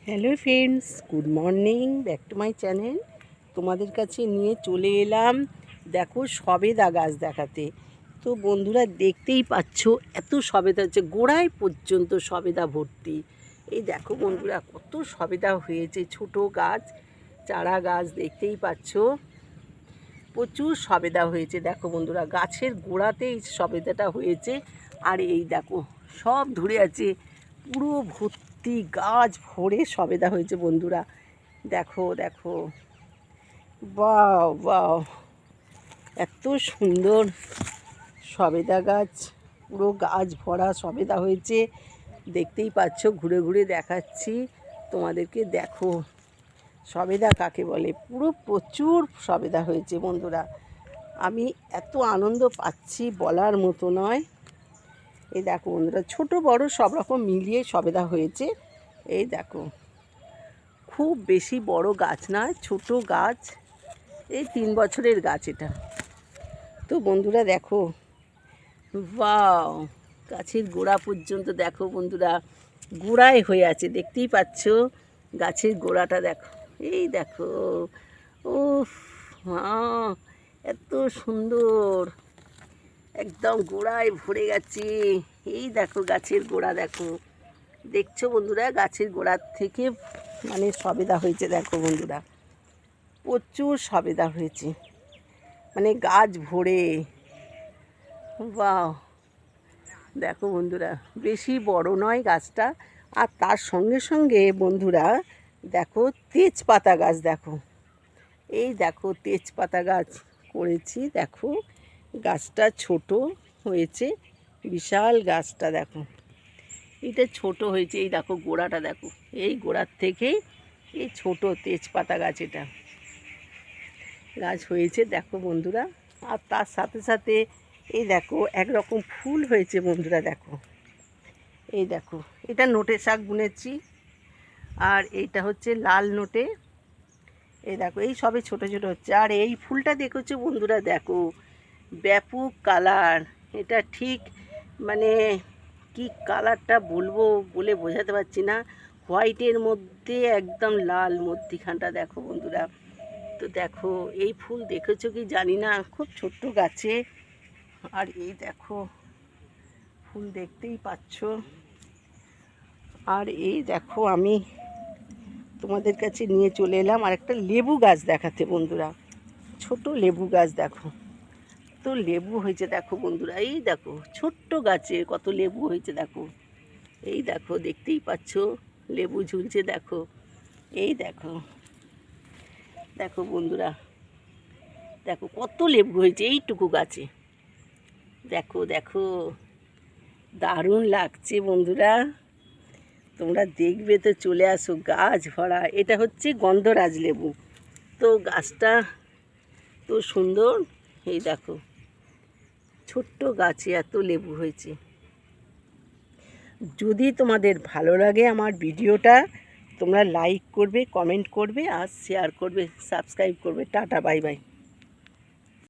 Hello friends, good morning, back to my channel. তোমাদের কাছে নিয়ে চলে এলাম দেখো সবেদা গাছ দেখাতে। তো বন্ধুরা দেখতেই পাচ্ছ এত সবেদা হচ্ছে, গোড়ায় পর্যন্ত সবেদা ভর্তি। এই দেখো বন্ধুরা কত সবেদা হয়েছে, ছোট গাছ, চারা গাছ, দেখতেই পাচ্ছ প্রচুর সবেদা হয়েছে। দেখো বন্ধুরা গাছের গোড়াতেই সবেদাটা হয়েছে। আর এই দেখো সব ধরে আছে, পুরো ভর্তি গাছ ভরে সবেদা হয়েছে বন্ধুরা। দেখো দেখো, বাহ বাহ, এত সুন্দর সবেদা গাছ, পুরো গাছ ভরা সবেদা হয়েছে। দেখতেই পাচ্ছ, ঘুরে ঘুরে দেখাচ্ছি তোমাদেরকে। দেখো সবেদা কাকে বলে, পুরো প্রচুর সবেদা হয়েছে বন্ধুরা। আমি এত আনন্দ পাচ্ছি বলার মতো নয়। এই দেখো বন্ধুরা, ছোট বড় সব রকম মিলিয়ে সবেদা হয়েছে। এই দেখো খুব বেশি বড় গাছ নয়, ছোট গাছ, এই 3 বছরের গাছ এটা। তো বন্ধুরা দেখো, বাহ, গাছের গোড়া পর্যন্ত দেখো বন্ধুরা, গোড়ায় হয়ে আছে, দেখতেই পাচ্ছ গাছের গোড়াটা দেখো। এই দেখো, উফ, হ্যাঁ, এত সুন্দর, একদম গোড়ায় ভরে গেছে। এই দেখো গাছের গোড়া দেখো, দেখছো বন্ধুরা গাছের গোড়ার থেকে মানে সবেদা হয়েছে। দেখো বন্ধুরা প্রচুর সবেদা হয়েছে, মানে গাছ ভরে। বাহ, দেখো বন্ধুরা বেশি বড় নয় গাছটা। আর তার সঙ্গে সঙ্গে বন্ধুরা দেখো তেজপাতা গাছ, দেখো এই দেখো তেজপাতা গাছ করেছি। দেখো গাছটা ছোট হয়েছে, বিশাল গাছটা দেখো, এটা ছোট হয়েছে। এই দেখো গোড়াটা দেখো, এই গোড়ার থেকে এই ছোট তেজপাতা গাছ, এটা গাছ হয়েছে দেখো বন্ধুরা। আর তার সাথে সাথে এই দেখো একরকম ফুল হয়েছে বন্ধুরা। দেখো এই দেখো, এটা নোটে শাক বুনেছি, আর এইটা হচ্ছে লাল নোটে। এই দেখো এই সবে ছোট ছোট হচ্ছে। আর এই ফুলটা দেখেছো বন্ধুরা, দেখো ব্যাপক কালার, এটা ঠিক মানে কি কালারটা বলবো, বলে বোঝাতে পারছি না। হোয়াইটের মধ্যে একদম লাল মধ্যিখানটা দেখো বন্ধুরা। তো দেখো এই ফুল দেখেছো কি জানি না, খুব ছোট্ট গাছে। আর এই দেখো ফুল দেখতেই পাচ্ছ। আর এই দেখো আমি তোমাদের কাছে নিয়ে চলে এলাম আর একটা লেবু গাছ দেখাতে বন্ধুরা। ছোট লেবু গাছ দেখো, তো লেবু হয়েছে দেখো বন্ধুরা। এই দেখো ছোট্ট গাছে কত লেবু হয়েছে দেখো। এই দেখো দেখতেই পাচ্ছ লেবু ঝুলছে দেখো। এই দেখো, দেখো বন্ধুরা, দেখো কত লেবু হয়েছে এইটুকু গাছে। দেখো দেখো, দারুণ লাগছে বন্ধুরা, তোমরা দেখবে তো চলে আসো, গাছ ভরা। এটা হচ্ছে গন্ধরাজ লেবু। তো গাছটা তো সুন্দর, এই দেখো ছোট্ট গাছে এত লেবু হয়েছে। যদি তোমাদের ভালো লাগে আমার ভিডিওটা, তোমরা লাইক করবে, কমেন্ট করবে, আর শেয়ার করবে, সাবস্ক্রাইব করবে। Tata, bye bye.